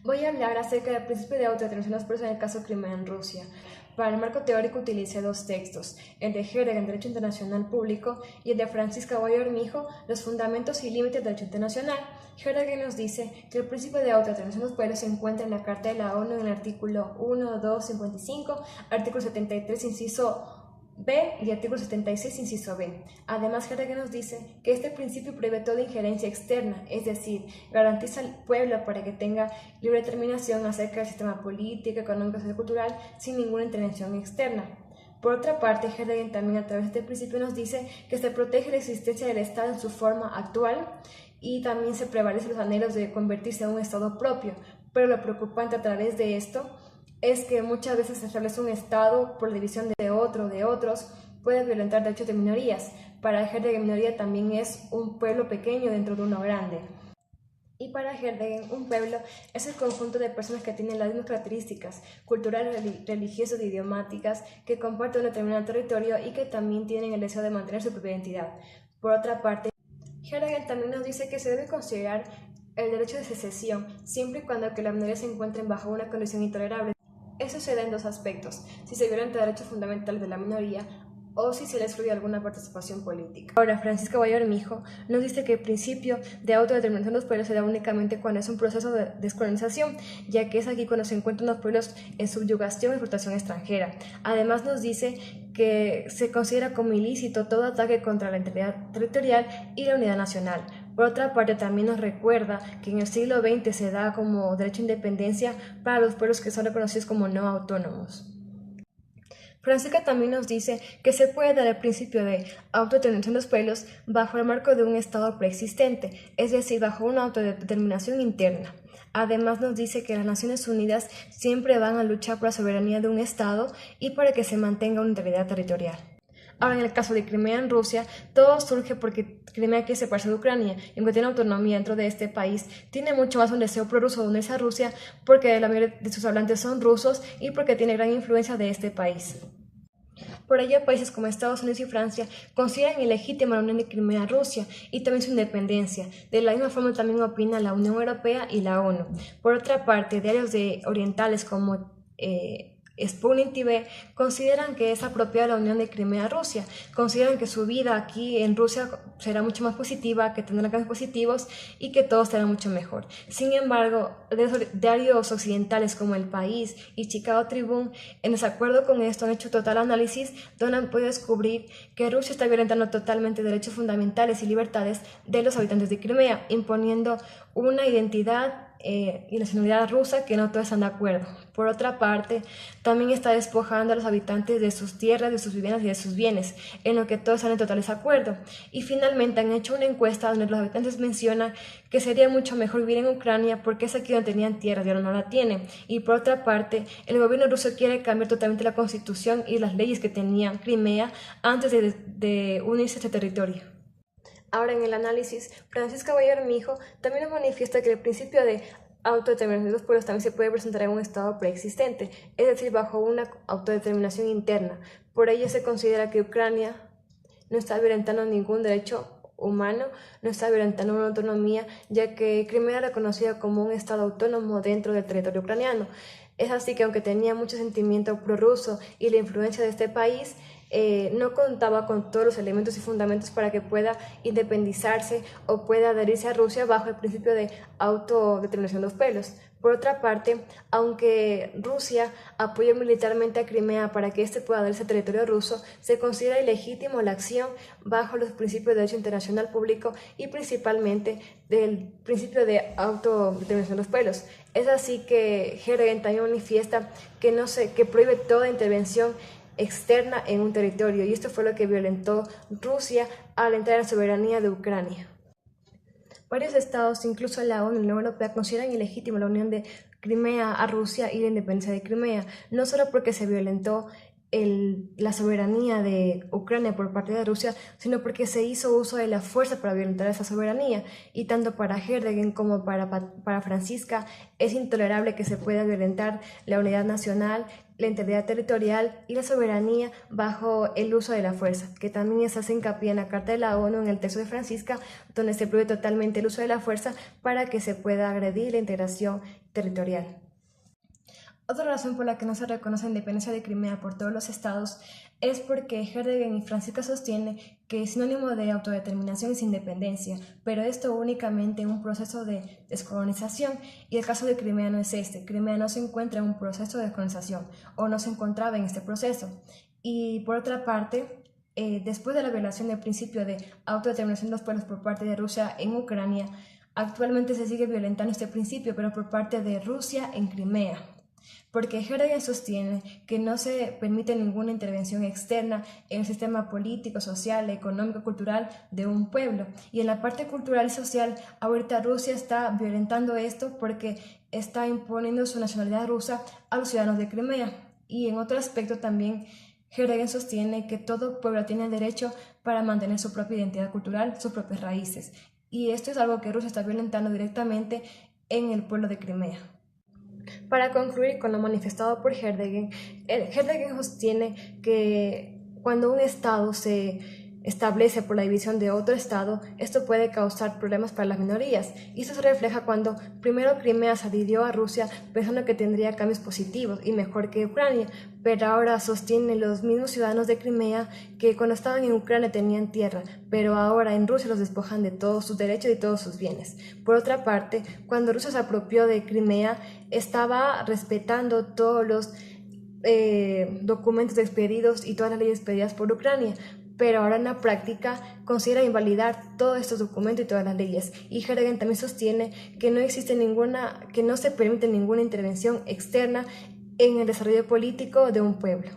Voy a hablar acerca del principio de autodeterminación de los pueblos en el caso Crimea en Rusia. Para el marco teórico utilicé dos textos, el de Herder en Derecho Internacional Público y el de Francisca Guayo Armijo, Los Fundamentos y Límites del Derecho Internacional. Herder nos dice que el principio de autodeterminación de los pueblos se encuentra en la Carta de la ONU en el artículo 1, 2, 55, artículo 73, inciso B y artículo 76, inciso B. Además, Herder nos dice que este principio prohíbe toda injerencia externa, es decir, garantiza al pueblo para que tenga libre determinación acerca del sistema político, económico y cultural sin ninguna intervención externa. Por otra parte, Herder también a través de este principio nos dice que se protege la existencia del Estado en su forma actual y también se prevalecen los anhelos de convertirse en un Estado propio, pero lo preocupante a través de esto es que muchas veces se establece un Estado por división de otros, puede violentar derechos de minorías. Para Herder, minoría también es un pueblo pequeño dentro de uno grande. Y para Herder, un pueblo es el conjunto de personas que tienen las mismas características culturales, religiosas e idiomáticas, que comparten un determinado territorio y que también tienen el deseo de mantener su propia identidad. Por otra parte, Herder también nos dice que se debe considerar el derecho de secesión, siempre y cuando que las minorías se encuentren bajo una condición intolerable. Eso se da en dos aspectos, si se violenta derechos fundamentales de la minoría o si se le excluye alguna participación política. Ahora, Francisca Guayo Armijo nos dice que el principio de autodeterminación de los pueblos se da únicamente cuando es un proceso de descolonización, ya que es aquí cuando se encuentran los pueblos en subyugación y explotación extranjera. Además nos dice que se considera como ilícito todo ataque contra la integridad territorial y la unidad nacional. Por otra parte, también nos recuerda que en el siglo XX se da como derecho a independencia para los pueblos que son reconocidos como no autónomos. Francisca también nos dice que se puede dar el principio de autodeterminación de los pueblos bajo el marco de un Estado preexistente, es decir, bajo una autodeterminación interna. Además nos dice que las Naciones Unidas siempre van a luchar por la soberanía de un Estado y para que se mantenga una integridad territorial. Ahora, en el caso de Crimea en Rusia, todo surge porque Crimea quiere separarse de Ucrania y aunque tiene autonomía dentro de este país, tiene mucho más un deseo prorruso de unirse a Rusia porque la mayoría de sus hablantes son rusos y porque tiene gran influencia de este país. Por ello, países como Estados Unidos y Francia consideran ilegítima la unión de Crimea a Rusia y también su independencia. De la misma forma también opina la Unión Europea y la ONU. Por otra parte, diarios orientales como Sputnik TV consideran que es apropiada la unión de Crimea a Rusia, consideran que su vida aquí en Rusia será mucho más positiva, que tendrá cambios positivos y que todo será mucho mejor. Sin embargo, diarios occidentales como El País y Chicago Tribune, en desacuerdo con esto, han hecho total análisis donde han podido descubrir que Rusia está violentando totalmente derechos fundamentales y libertades de los habitantes de Crimea, imponiendo una identidad y nacionalidad rusa que no todos están de acuerdo. Por otra parte, también está despojando a los habitantes de sus tierras, de sus viviendas y de sus bienes, en lo que todos están en total desacuerdo. Y finalmente han hecho una encuesta donde los habitantes mencionan que sería mucho mejor vivir en Ucrania porque es aquí donde tenían tierras y ahora no la tienen. Y por otra parte, el gobierno ruso quiere cambiar totalmente la constitución y las leyes que tenía Crimea antes de unirse a este territorio. Ahora, en el análisis, Francisca Guayo Armijo también nos manifiesta que el principio de autodeterminación de los pueblos también se puede presentar en un estado preexistente, es decir, bajo una autodeterminación interna. Por ello se considera que Ucrania no está violentando ningún derecho humano, no está violentando una autonomía, ya que Crimea era reconocida como un estado autónomo dentro del territorio ucraniano. Es así que aunque tenía mucho sentimiento prorruso y la influencia de este país, no contaba con todos los elementos y fundamentos para que pueda independizarse o pueda adherirse a Rusia bajo el principio de autodeterminación de los pueblos. Por otra parte, aunque Rusia apoyó militarmente a Crimea para que éste pueda adherirse al territorio ruso, se considera ilegítimo la acción bajo los principios de derecho internacional público y principalmente del principio de autodeterminación de los pueblos. Es así que Herder también manifiesta que prohíbe toda intervención externa en un territorio, y esto fue lo que violentó Rusia al entrar en la soberanía de Ucrania. Varios estados, incluso la ONU y la Unión Europea, consideran ilegítima la unión de Crimea a Rusia y la independencia de Crimea, no solo porque se violentó la soberanía de Ucrania por parte de Rusia, sino porque se hizo uso de la fuerza para violentar esa soberanía. Y tanto para Herzog como para Francisca es intolerable que se pueda violentar la unidad nacional, la integridad territorial y la soberanía bajo el uso de la fuerza, que también se hace hincapié en la Carta de la ONU, en el texto de Francisca, donde se prohíbe totalmente el uso de la fuerza para que se pueda agredir la integración territorial. Otra razón por la que no se reconoce la independencia de Crimea por todos los estados es porque Herzog y Francisca sostienen que es sinónimo de autodeterminación es independencia, pero esto únicamente en un proceso de descolonización, y el caso de Crimea no es este. Crimea no se encuentra en un proceso de descolonización o no se encontraba en este proceso. Y por otra parte, después de la violación del principio de autodeterminación de los pueblos por parte de Rusia en Ucrania, actualmente se sigue violentando este principio, pero por parte de Rusia en Crimea, porque Herzog sostiene que no se permite ninguna intervención externa en el sistema político, social, económico, cultural de un pueblo. Y en la parte cultural y social, ahorita Rusia está violentando esto porque está imponiendo su nacionalidad rusa a los ciudadanos de Crimea. Y en otro aspecto también, Herzog sostiene que todo pueblo tiene el derecho para mantener su propia identidad cultural, sus propias raíces. Y esto es algo que Rusia está violentando directamente en el pueblo de Crimea. Para concluir con lo manifestado por Herzog, Herzog sostiene que cuando un Estado se establece por la división de otro Estado, esto puede causar problemas para las minorías, y eso se refleja cuando primero Crimea se adhirió a Rusia pensando que tendría cambios positivos y mejor que Ucrania, pero ahora sostienen los mismos ciudadanos de Crimea que cuando estaban en Ucrania tenían tierra, pero ahora en Rusia los despojan de todos sus derechos y todos sus bienes. Por otra parte, cuando Rusia se apropió de Crimea, estaba respetando todos los documentos expedidos y todas las leyes expedidas por Ucrania, pero ahora en la práctica considera invalidar todos estos documentos y todas las leyes. Y Herzog también sostiene que no se permite ninguna intervención externa en el desarrollo político de un pueblo.